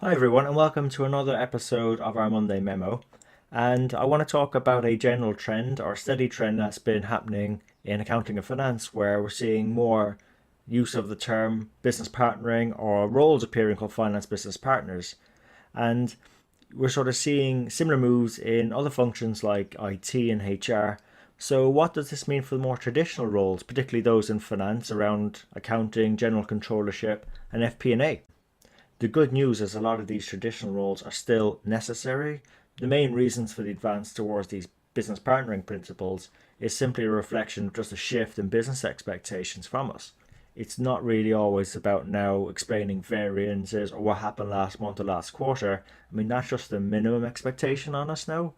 Hi everyone, and welcome to another episode of our Monday Memo. And I want to talk about a general trend or steady trend that's been happening in accounting and finance, where we're seeing more use of the term business partnering or roles appearing called finance business partners. And we're sort of seeing similar moves in other functions like IT and HR. So, what does this mean for the more traditional roles, particularly those in finance around accounting, general controllership, and FP&A? The good news is a lot of these traditional roles are still necessary. The main reasons for the advance towards these business partnering principles is simply a reflection of just a shift in business expectations from us. It's not really always about now explaining variances or what happened last month or last quarter. I mean, that's just the minimum expectation on us now.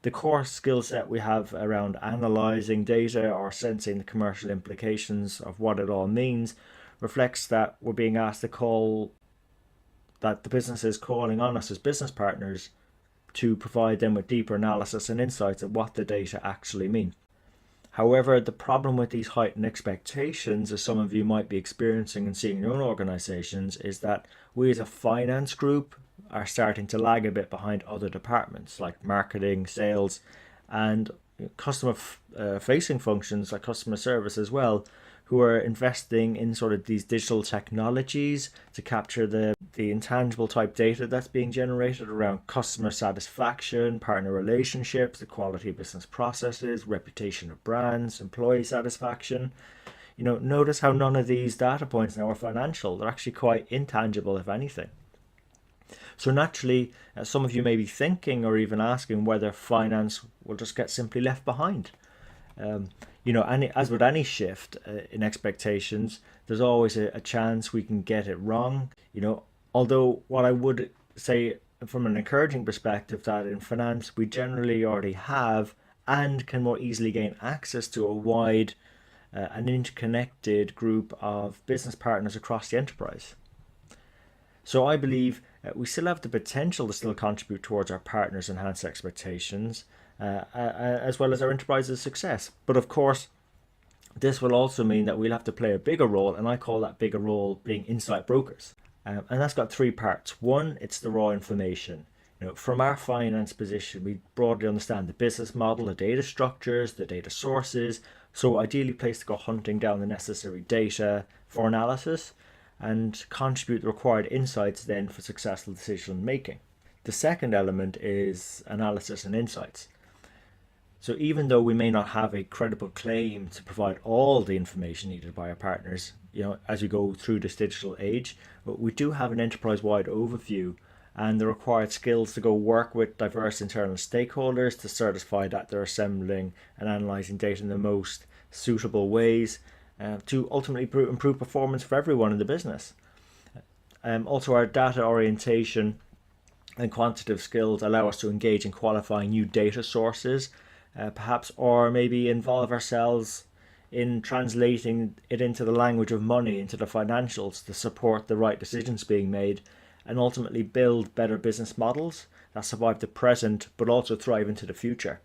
The core skill set we have around analyzing data or sensing the commercial implications of what it all means reflects that we're being asked to call that the business is calling on us as business partners to provide them with deeper analysis and insights of what the data actually mean. However, the problem with these heightened expectations, as some of you might be experiencing and seeing in your own organizations, is that we as a finance group are starting to lag a bit behind other departments like marketing, sales, and customer facing functions like customer service as well, who are investing in sort of these digital technologies to capture the intangible type data that's being generated around customer satisfaction, partner relationships, the quality of business processes, reputation of brands, employee satisfaction. Notice how none of these data points now are financial. They're actually quite intangible, if anything. So naturally, some of you may be thinking or even asking whether finance will just get simply left behind. As with any shift in expectations, there's always a chance we can get it wrong. Although what I would say from an encouraging perspective that in finance we generally already have and can more easily gain access to a wide and interconnected group of business partners across the enterprise. So I believe we still have the potential to still contribute towards our partners' enhanced expectations, as well as our enterprise's success. But of course, this will also mean that we'll have to play a bigger role, and I call that bigger role being insight brokers. And that's got three parts. One, it's the raw information. From our finance position, we broadly understand the business model, the data structures, the data sources. So ideally placed to go hunting down the necessary data for analysis and contribute the required insights then for successful decision making. The second element is analysis and insights. So even though we may not have a credible claim to provide all the information needed by our partners, as we go through this digital age, but we do have an enterprise-wide overview and the required skills to go work with diverse internal stakeholders to certify that they're assembling and analysing data in the most suitable ways to ultimately improve performance for everyone in the business. Also, our data orientation and quantitative skills allow us to engage in qualifying new data sources, perhaps, or maybe involve ourselves in translating it into the language of money, into the financials to support the right decisions being made and ultimately build better business models that survive the present but also thrive into the future.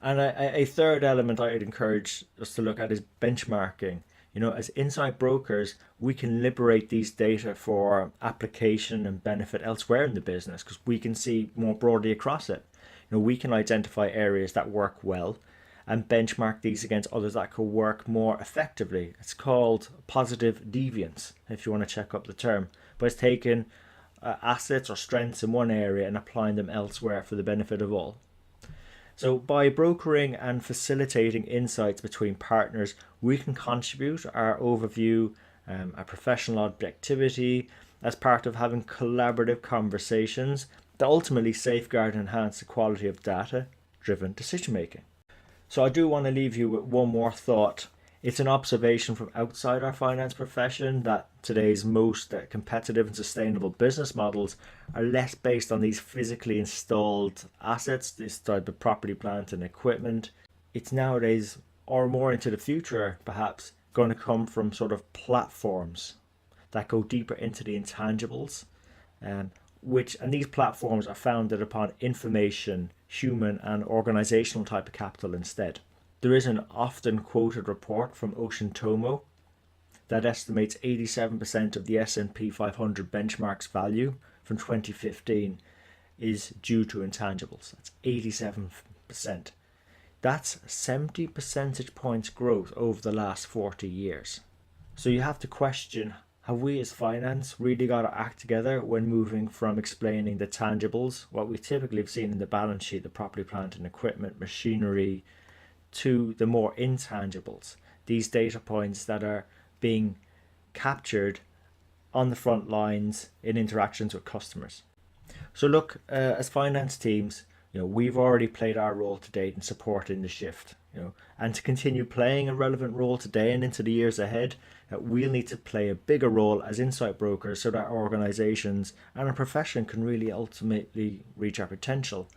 And a third element I'd encourage us to look at is benchmarking. As insight brokers, we can liberate these data for application and benefit elsewhere in the business because we can see more broadly across it. We can identify areas that work well and benchmark these against others that could work more effectively. It's called positive deviance, if you want to check up the term. But it's taking assets or strengths in one area and applying them elsewhere for the benefit of all. So by brokering and facilitating insights between partners, we can contribute our overview, our professional objectivity as part of having collaborative conversations that ultimately safeguard and enhance the quality of data-driven decision making. So I do want to leave you with one more thought. It's an observation from outside our finance profession that today's most competitive and sustainable business models are less based on these physically installed assets, this type of property, plant and equipment. It's nowadays, or more into the future perhaps, going to come from sort of platforms that go deeper into the intangibles, and these platforms are founded upon information, human and organizational type of capital instead. There is an often quoted report from Tomo that estimates 87% of the S&P 500 benchmark's value from 2015 is due to intangibles. That's 87%. That's 70 percentage points growth over the last 40 years. So you have to question, have we as finance really got to act together when moving from explaining the tangibles, what we typically have seen in the balance sheet, the property, plant and equipment, machinery, to the more intangibles, these data points that are being captured on the front lines in interactions with customers. So look, as finance teams, we've already played our role to date in supporting the shift, and to continue playing a relevant role today and into the years ahead, we'll need to play a bigger role as insight brokers so that our organizations and our profession can really ultimately reach our potential.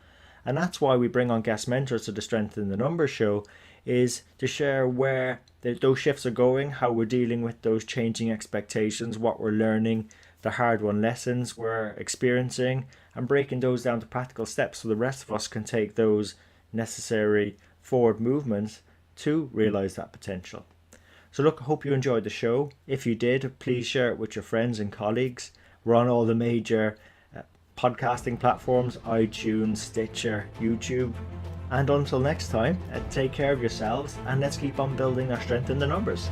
And that's why we bring on guest mentors to the Strength in the Numbers show, is to share where those shifts are going, how we're dealing with those changing expectations, what we're learning, the hard-won lessons we're experiencing, and breaking those down to practical steps so the rest of us can take those necessary forward movements to realize that potential. So look, I hope you enjoyed the show. If you did, please share it with your friends and colleagues. We're on all the major podcasting platforms: iTunes, Stitcher, YouTube. And until next time, take care of yourselves, and let's keep on building our strength in the numbers.